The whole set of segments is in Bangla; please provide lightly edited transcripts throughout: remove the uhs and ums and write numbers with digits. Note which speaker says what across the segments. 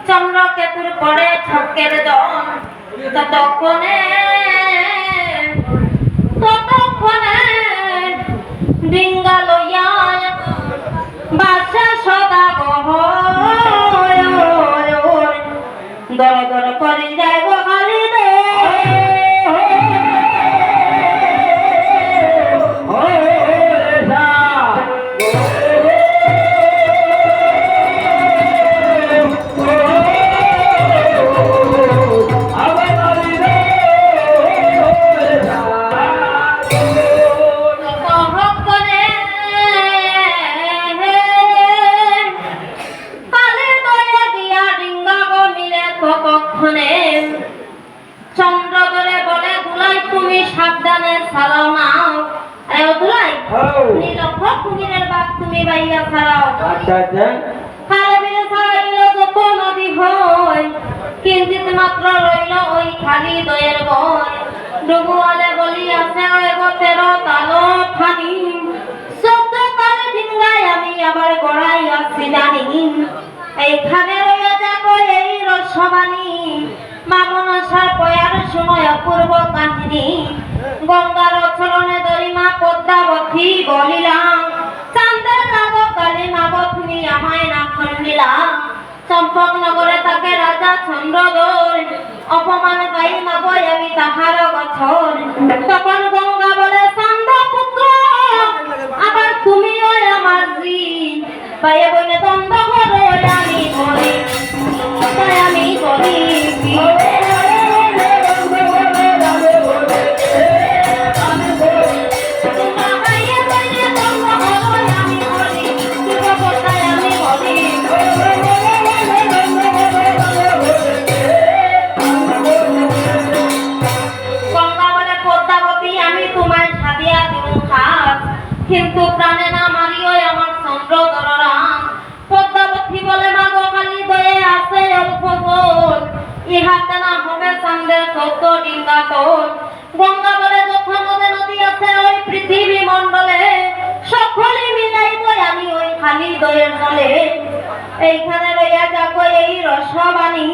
Speaker 1: চন্দ্রকেতুর পরে ছকের দল ততক্ষণে ডিঙ্গা লইয়া বাসা সদা গহ দর দর করে যায় গো খালি দে চন্দ্রদরে বলে দুলাই তুমি সাবধানে ছাড়াও নাও আরে ও দুলাই নীলক্ষ কুমিরের বাঘ তুমি বাইয়া ছাড়াও
Speaker 2: আচ্ছা আচ্ছা
Speaker 1: খালে বিলে ছাড়াইল যত নদী হয় কিঞ্চিত মাত্র রইল ওই খালি দয়ের বয় ডুবুয়ালে বলি আছে এগো তেরো তালো ফানি শব্দ তালে ডিঙ্গায় আমি আবার গড়াই আছি জানি এইখানে রইয়া যাবো এই রসবাণী মামনসার পয়ার সময় অপূর্ব কাহিনী গঙ্গার চরণে দরিমা পদ্মাবতী বলিলাম চাঁদের নাগ কালী মাগ তুমি আমায় না খণ্ডিলা চম্পক নগরে তাকে রাজা চন্দ্রদর অপমান গাই মাগই আমি তাহার গছর তখন গঙ্গা বলে চান্দ পুত্র আবার তুমিও আমার স্ত্রী পায়ে বলে দ্বন্দ্ব করে আমি বলি আমি বলি কিন্তু প্রাণে না মারিও আমার চন্দ্রদরা পদ্মাবতী বলে মাগো খালি দয়ে আছে অল্প জল ইহাতে না হবে চাঁদের চোদ্দ ডিঙ্গা তোল গঙ্গা বলে যত নদী আছে ওই পৃথিবী মণ্ডলে সকলে মিলাইব আমি ওই খালি দয়ের জলে এইখানে রইয়া যাবো এই রসবাণী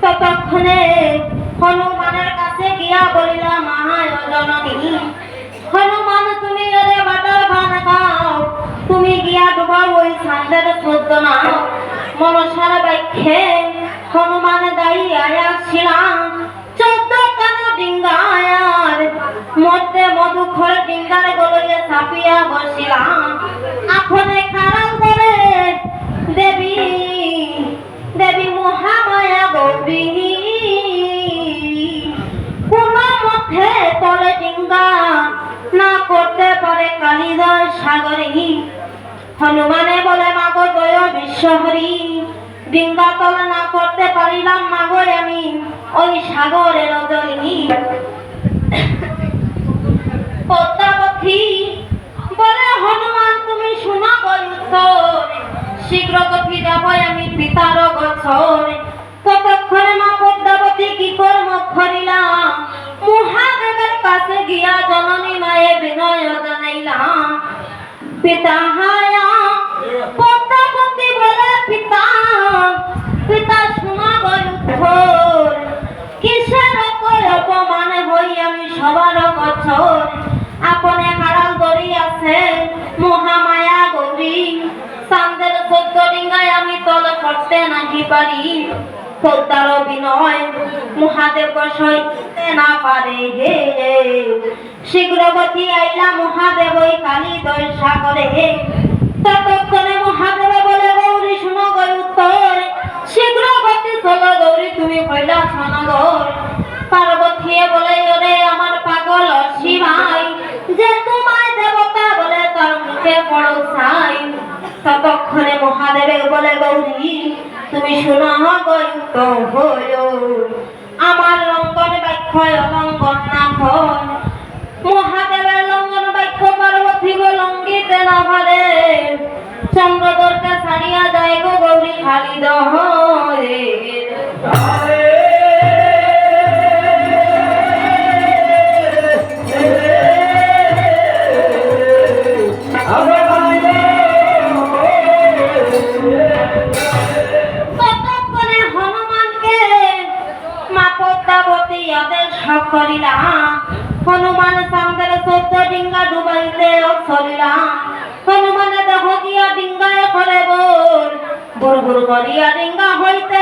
Speaker 1: ততক্ষণে হনুমানের কাছে গিয়া বলিলাম মহায় জননী হনুমান তুমি এরে বাটার ভান খাও তুমি গিয়া ডুবাও ওই চাঁদের চোদ্দ নাও মনসার ব্যাখ্যে হনুমান দায়ী আয়াছিলাম চোদ্দ কান ডিঙ্গায়ার মধ্যে মধুখর ডিঙ্গার গলয়ে চাপিয়া বসিলাম আপনে খারাপ করে দেবী দেবী মহামায়া গৌরী কোন মধ্যে তলে ডিঙ্গা না করতে পারে কালিদাস সাগরে হনুমানে বলে মাগো জয় বিশ্বহরি ডিঙ্গা তলে না করতে পারিলাম মাগো আমি ওই সাগরের জলিনী পদ্মাবতী বলে হনুমান তুমি শোনা গো শীঘ্র গতি যাব আমি পিতার গছর ততক্ষণে মা পদ্মাবতী কি কর্ম করিলাম মহাদেবের কাছে গিয়া জননী মায়ে বিনয় জানাইলাম পিতা হায়া পদ্মাবতী বলে পিতা পিতা শোনা গর কিসের অপমান হই আমি সবার গছর আপনে হারাল দড়ি আছে মহামায়া গৌরী চাঁদের চোদ্দ ডিঙ্গায় আমি তল করতে নাহি পারি পদ্মার বিনয় মহাদেব সইতে না পারে হে শীঘ্রগতি আইলা মহাদেব ওই কালী দয় সাগরে ততক্ষণে মহাদেব বলে গৌরী শুনো গো উত্তর শীঘ্রগতি চলো গৌরী তুমি হইলা সনগর পার্বতী বলে ওরে আমার পাগল শিবাই যে তোমায় দেবতা বলে তার মুখে পড়ো ছাই ততক্ষণে মহাদেবে বলে গৌরী তুমি শোনো গয়ুক্ত হইল আমার লঙ্ঘন বাক্য অলঙ্ঘন না হয় মহাদেবের লঙ্ঘন বাক্য পার্বতী গো লঙ্ঘিতে না পারে চন্দ্রদরকে ছাড়িয়া যায় গো গৌরী খালি দহরে
Speaker 2: I'm
Speaker 1: চলিলাম হনুমান চান্দের 14 ডিঙ্গা ডুবাইতে চলিলাম হনুমানে দেহ দিয়া ডিঙ্গায় করে বোর বোর করিয়া ডিঙ্গা হইতে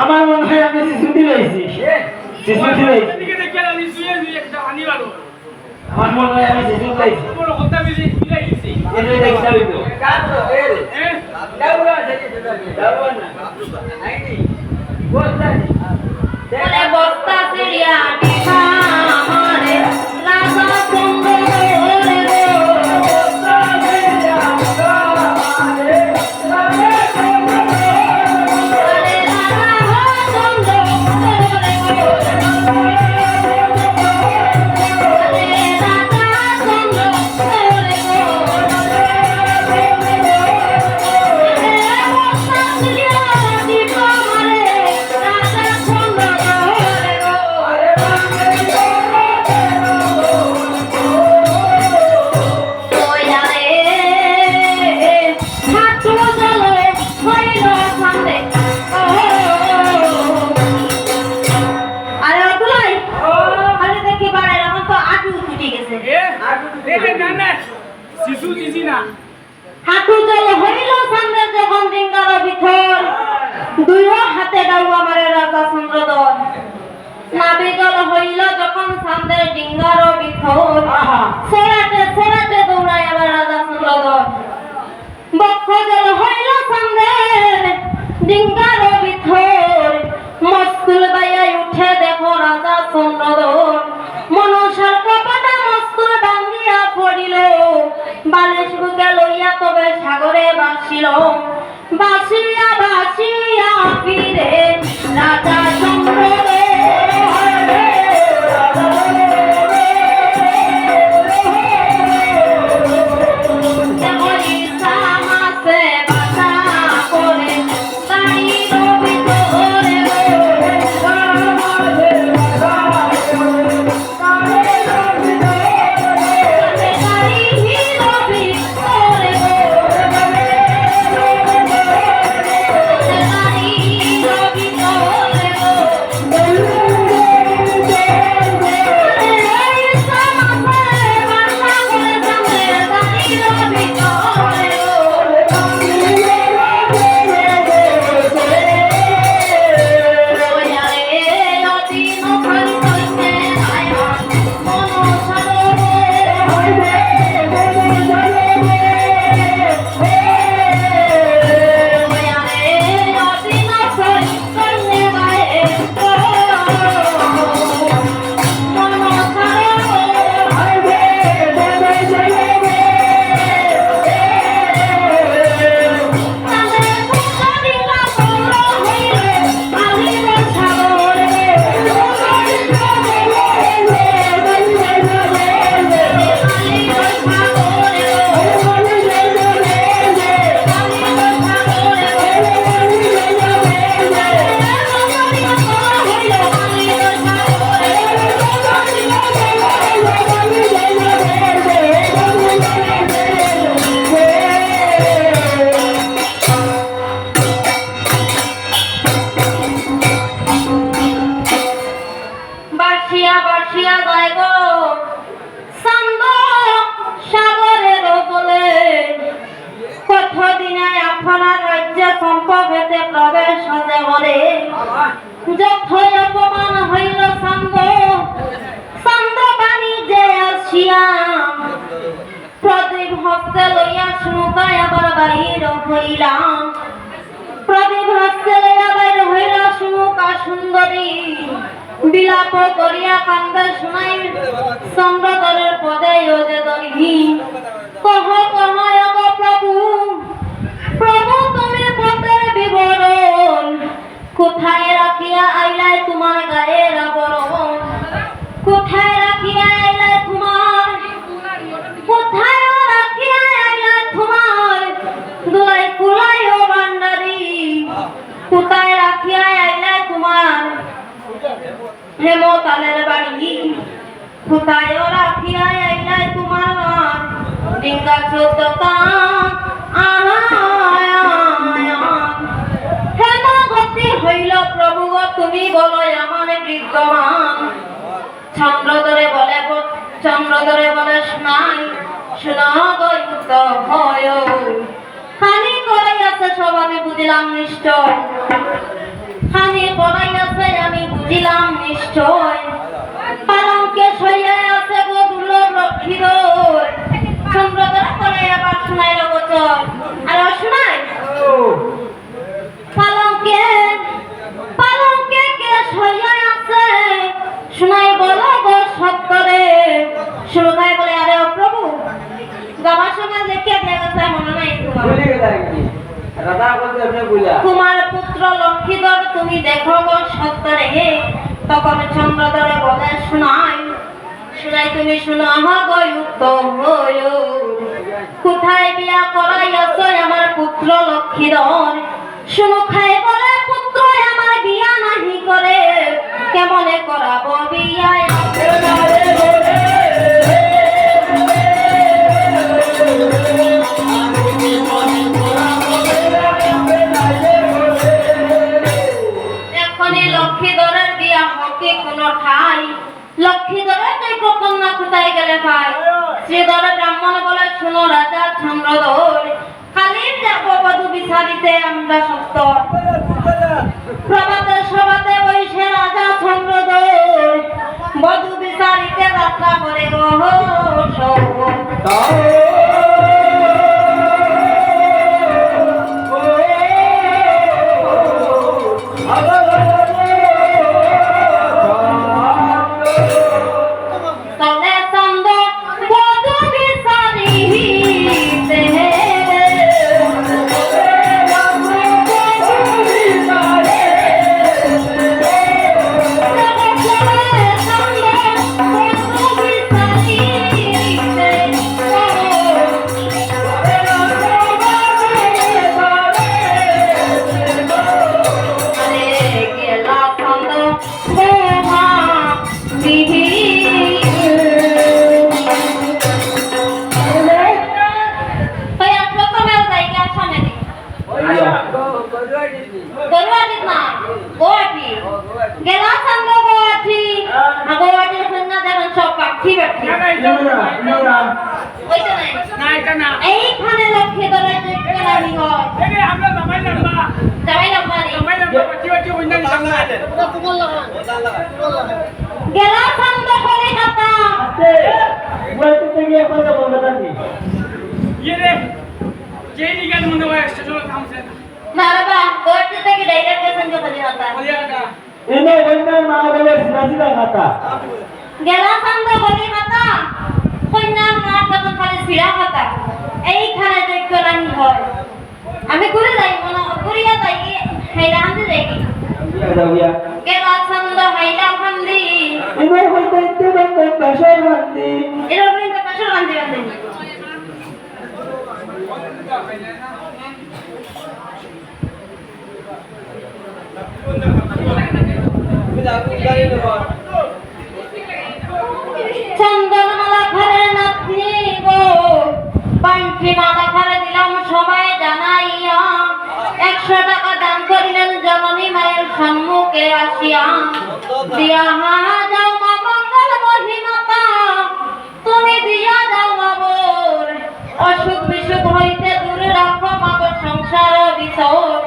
Speaker 2: আমার মনে হয় আমি শিশুটি রয়েছি শিশুটি রয়েছি আমার মনে হয় আমি শিশু রয়েছি
Speaker 1: বস্তা চিড়িয়া হাঁটু জল হইল সামনের যখন ডিঙ্গার ভিতর দুই হাতে ডাউয়া মারে রাজা চন্দ্রধর নাভি জল হইল যখন সামনের ডিঙ্গার ভিতর সেরাটে সেরাটে দৌড়ায় আবার রাজা চন্দ্রধর বক্ষ জল হইল সামনের ডিঙ্গার ভিতর মস্তুল বাইয়াই উঠে দেখো রাজা চন্দ্রধর মনসার কপাটা মস্তুল ভাঙ্গিয়া পড়িল বালিশ বুকে লইয়া তবে সাগরে বাসিল বাসিয়া বাসিয়া ফিরে রাজা চন্দ্রধর হস্তে লইয়া শুনুকায় আবার বাহির হইলাম প্রদীপ হস্তে লইয়া বাইর হইলা শুনুকা সুন্দরী বিলাপ করিয়া কান্দে শুনাই চন্দ্রধরের পদে ওদে দহি কহ কহ অগ প্রভু প্রভু তুমি পদের বিবরণ কোথায় রাখিয়া আইলাই তোমার গায়ের আবরণ কোথায় রাখিয়া আইলাই তোমার কোথায় রাখিয়া আইলাই তোমার দুলাই কুলাই ও ভান্ডারি কোথায় রাখিয়া আইলাই তোমার হেমতালের বাড়ি কোথায় রাখিয়া আইলাই তোমার ডিঙ্গা চোদ্দটা হইল প্রভু গো তুমি বলো আমার বিদ্যমান চন্দ্রধরে বলে শোনাই শোনা গয়ুক্ত হয় হানি করাই আছে সব আমি বুঝিলাম নিশ্চয় হানি করাই আছে আমি বুঝিলাম নিশ্চয় পালঙ্কে সইয়া আছে গো দুর্লভ লক্ষ্মীর চন্দ্রধরে বলে আবার শোনাইল গোচর আর শোনাই পালঙ্কে কে সইয়া আছে শোনাই বলো গো সত্তরে শুনুকাই বলে আরে ও প্রভু গাবার সময় দেখে দেখা গেছে মনে নাই তোমার পুত্র লক্ষ্মীধর তুমি দেখো গো সত্তরে তখন চন্দ্রধরে বলে শোনাই তুমি শুনো গয়ুক্ত হই কোথায় বিয়া করাইয়াছ আমার পুত্র লক্ষ্মীধর শুনো খাই বলে পুত্র আমার বিয়া নাহি করে কেমনে করাবো বিয়া এখনই লক্ষ্মীধরের বিয়া হকি কোন ঠাই লক্ষ্মীধরের যোগ্য কন্যা কোথায় গেলে পাই শ্রীধরে ব্রাহ্মণ বলে শুনো রাজা চন্দ্রধর কালীর যাবো বধূ বিচারিতে আমরা সত্য প্রভাতে সভাতে বৈশে রাজা চন্দ্রধর বধূ বিচারিতে যাত্রা করে গহ এইখানে লক্ষ্মীধরে যোগ্যরানি হয় গেলা ছন্দ করে কথা
Speaker 2: বলতে থেকে এখন বলতে থাকি
Speaker 1: না বাবা বলতে থেকে ডাইরেক্ট কেসন কথা দিতা
Speaker 2: এনে বন্দার মা বলে সিধা খাতা
Speaker 1: গেলা ছন্দ করে কথা কন্যা না তখন খালি সিরা কথা এইখানে যোগ্যরানি হয় আমি ঘুরে যাই মনে ঘুরিয়া যাই হেলা হাতে যাই গেলা ছন্দ হেলা ফান্দি
Speaker 2: এবার হইতে বন্ধ পাশের বান্দি
Speaker 1: এর উপরে পাশের বান্দি চন্দনমালা ঘরে নাতনি গো পান্থি মালা ঘরে দিলাম সবাই জানাইয়া 100 টাকা দান করিলেন জননী মায়ের সম্মুখে আসিয়া দিয়া যাও মা মঙ্গল মহিমাতা তুমি দিয়া যাও মাবর অসুখ বিসুখ হইতে দূরে রাখো মাগো সংসার ভিতর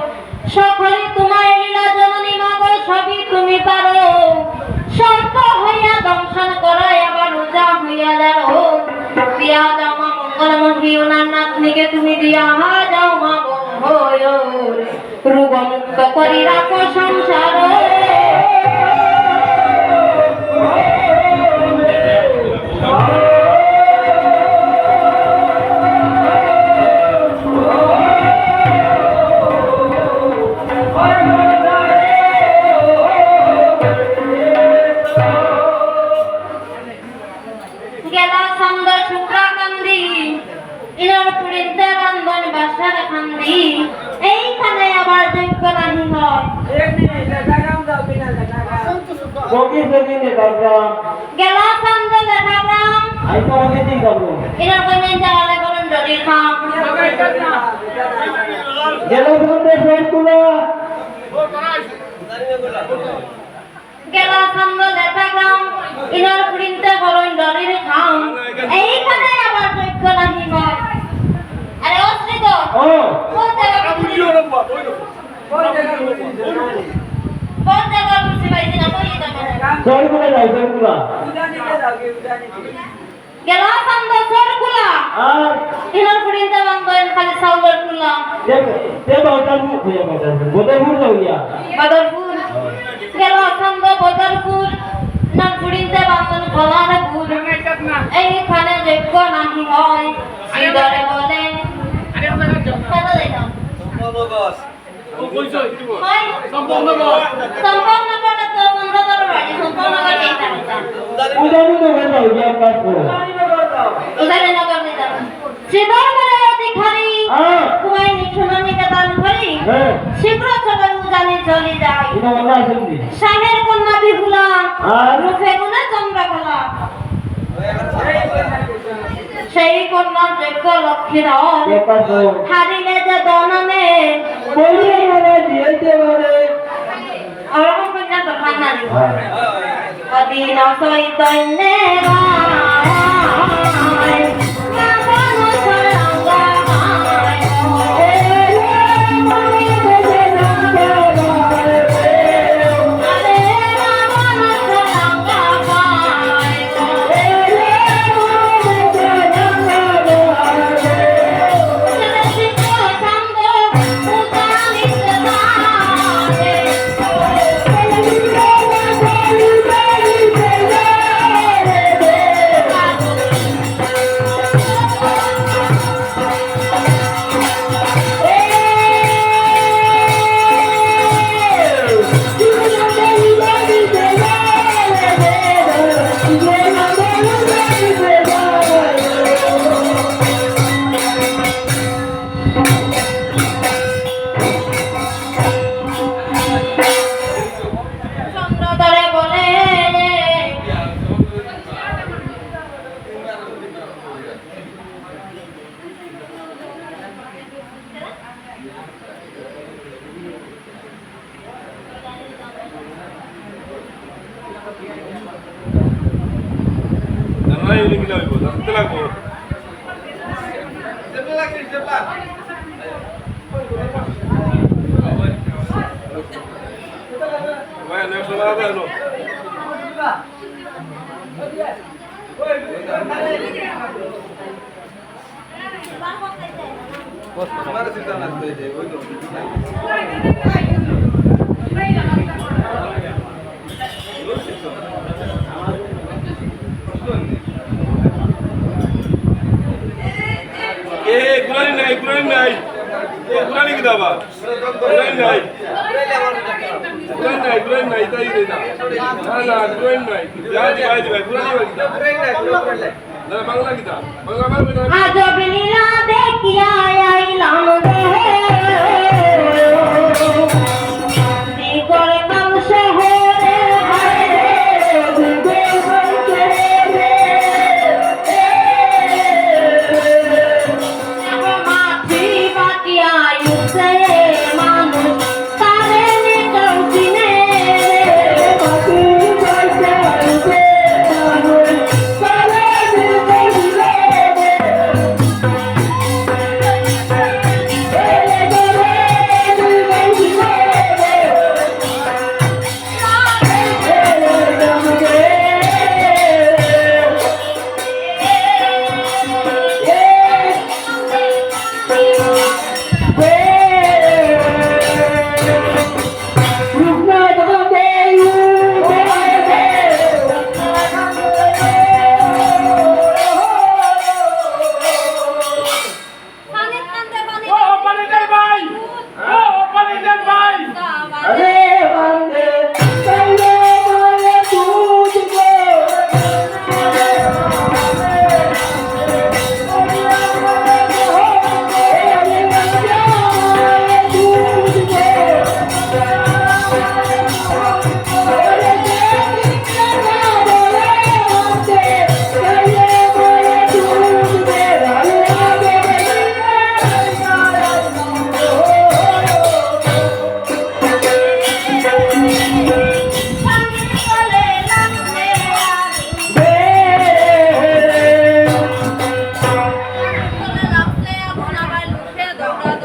Speaker 1: সকলে তোমার লীলা জননী মাগো সবই তুমি পারো সর্প হইয়া দংশন করো আবার রোজা হইয়া যাও দিয়া যাও মা অলমহি ওনার নাতনিকে তুমি দিয়া যাও মা বন্ধ রূপমুক্ত করি রাখো সংসার গেলা সঙ্গ শুক্রাকান্দি ইনার পুরিতে রন্ধন বাসার খান্দি এইখানে আবার যোগ্য নাহি হয়
Speaker 2: বগি বগি নে কাকা
Speaker 1: গেলা সঙ্গ দেখালাম
Speaker 2: আই তো আমি দিন যাব
Speaker 1: ইনার কইলেন যাওয়ালে বলেন ডরি খাম
Speaker 2: গেল বন্ধে ফেরকুলা
Speaker 1: গেলা সঙ্গ দেখালাম ইনার পুরিতে বলেন ডরি খাম এইখানে আবার যোগ্য নাহি হয় আরে অস্ত্রিত
Speaker 2: ও
Speaker 1: কোন জায়গা বুঝতে পাইছি না কই যাবে
Speaker 2: ফেরকুলা যাই ফেরকুলা
Speaker 1: গেলা সঙ্গ সরকুলা
Speaker 2: আর
Speaker 1: ইনার পুরিতে বান্ধন খালি সাউলের কুলা
Speaker 2: তে বাউটার মুখ হইয়া বাউটার বোধে মুখ হইয়া
Speaker 1: বদরপুর গেল সঙ্গ বদরপুর না পুরিতে বান্ধন খোলার পুর এইখানে যোগ্য নাহি হয় শ্রীধরে বলে কথা দিলাম হয় সম্পূর্ণ তো বন্ধুদের বাড়ি সম্পূর্ণ করে
Speaker 2: উদানি তো গেল হইয়া কাজ করো
Speaker 1: উদারে নগর নিতাম শ্রীধর বলে অধিকারী কুমাই নিশুনানি দান করি
Speaker 2: হ্যাঁ
Speaker 1: শীঘ্র সবাই উদানি চলে যায়
Speaker 2: এটা বলা শুনবি
Speaker 1: শাহের কন্যা বিহুলা
Speaker 2: আর
Speaker 1: রূপে গুণে চন্দ্রকলা সেই কন্যার যোগ্য লক্ষ্মীর
Speaker 2: কে কাজ করো
Speaker 1: হারিলে যে দননে
Speaker 2: বলি মানে দিয়েতে পারে
Speaker 1: ওরকম কন্যা তো খান্নারি অদিন চৈতন্যে চন্দ্রধরে বলে
Speaker 3: Kurani kita apa? Kurani naik. Kurani naik tadi kita. Mana Kurani naik? Jadi baik Kurani kita. Nah, Bangla kita. Bangla kita.
Speaker 1: আজব লীলা দেখিয়া আইলাম রে দিগর কাম শহরে মাছি বাটিয়া ইউসে মানুষ তারে নিকল চিনে মাছি বাটিয়া ইউসে মানুষ তারে নিকল চিনে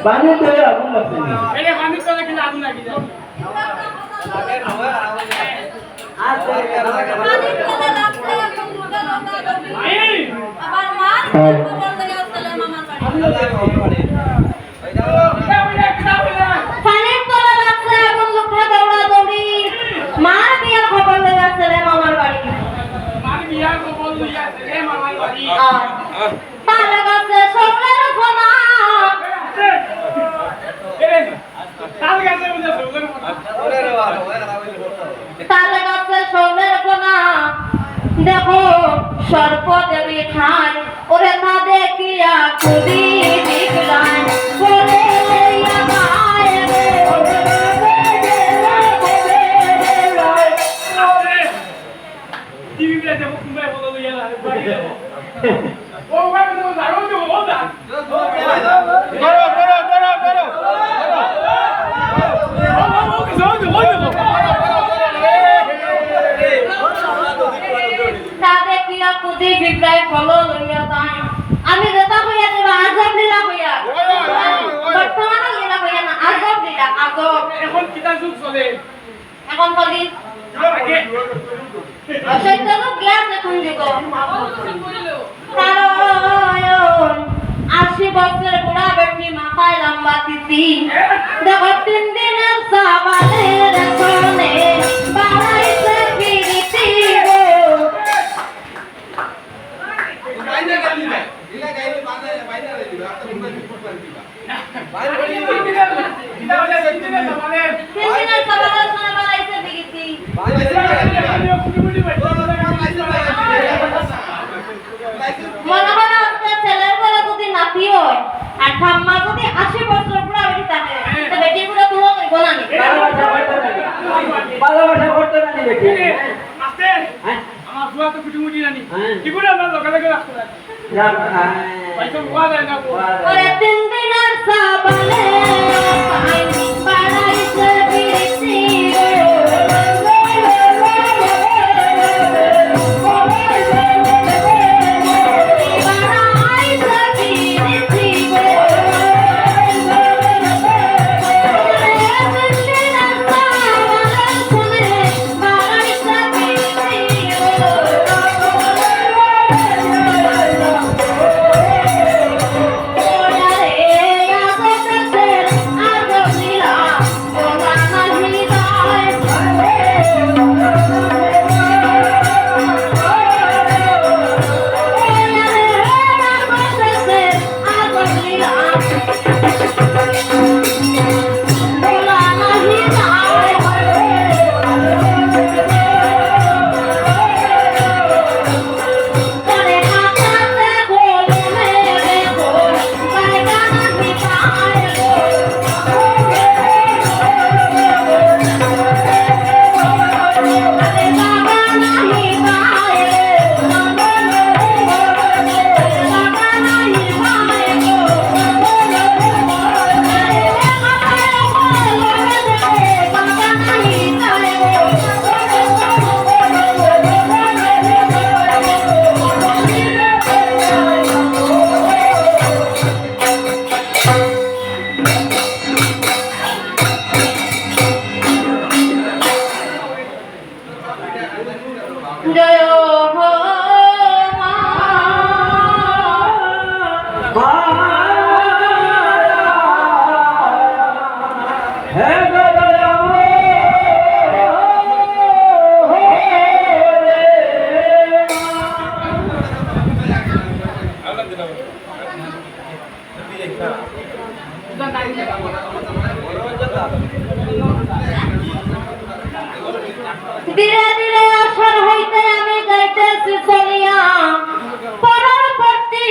Speaker 2: পানি তো আগুন লাগছে না
Speaker 4: এটা পানি তো কিন্তু আগুন লাগি যায়
Speaker 1: আবার মার খবর লাগে আসলে মামার বাড়ি পানির তলা লাগছে আগুন লোকটা দৌড়া দৌড়ি মার বিয়ার খবর লাগে আসলে মামার বাড়ি
Speaker 4: মার বিয়া কো বল দিয়া রে মামার বাড়ি
Speaker 1: তালে গাছে সবলের ফোনা
Speaker 4: এরে তাল গাছে মধ্যে সবলের
Speaker 1: তালে গাছে সবলের ফোনা দেখো সর্প দেবী খায় ওরে না দেখিয়া কুদি বিকলায় বলে আমায় রে
Speaker 4: টিভি তে দেখো কুম্বাই বল দিয়া বাড়ি যাবো ও ভাই তো জানো তো ও দা
Speaker 1: তা দেখিয়া কুদি বিকলায় ফলো লইয়া যায় আমি যেটা হইয়া দেব আজব লীলা হইয়া বর্তমানে লীলা হইয়া না আজব লীলা আজব
Speaker 4: এখন কিটা যুগ চলে
Speaker 1: এখন বলি
Speaker 4: আগে
Speaker 1: অসৈত্যরূপ জ্ঞান দেখুন যুগ কারণ 80 বছরের বুড়া বেটি মাথায় লম্বা তিতি দেখো 3 দিনের সাবানের সনে বাড়াইছে ফিরিতি গো তিন দিনের সাবানের সনে বাড়াইছে ফিরিতি মনে হয় আপনার ছেলের বলে যদি নাতি হয় আর ঠাম্মা যদি 80 বছর বুড়া বেটি থাকে তো বেটি বুড়া তুলো কইব না নি
Speaker 2: ভালোবাসা করতে না বেটি
Speaker 4: আস্তে আমার বুয়া তো কুটুমুটি জানি কি করে আমরা লগে লগে রাখতে ভাই তো বুয়া যায় না
Speaker 1: ওরে 3 দিনের সাবানে বাড়াইছে ফিরিতি জয় হো মা
Speaker 2: হে
Speaker 1: ধীরে ধীরে আসর হইতে আমি গাইতেছি চলিয়া পরবর্তী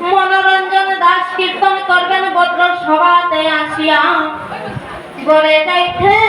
Speaker 1: মনোরঞ্জন দাস কীর্তন করবেন ভদ্র সভাতে আসিয়া গড়ে গাইতে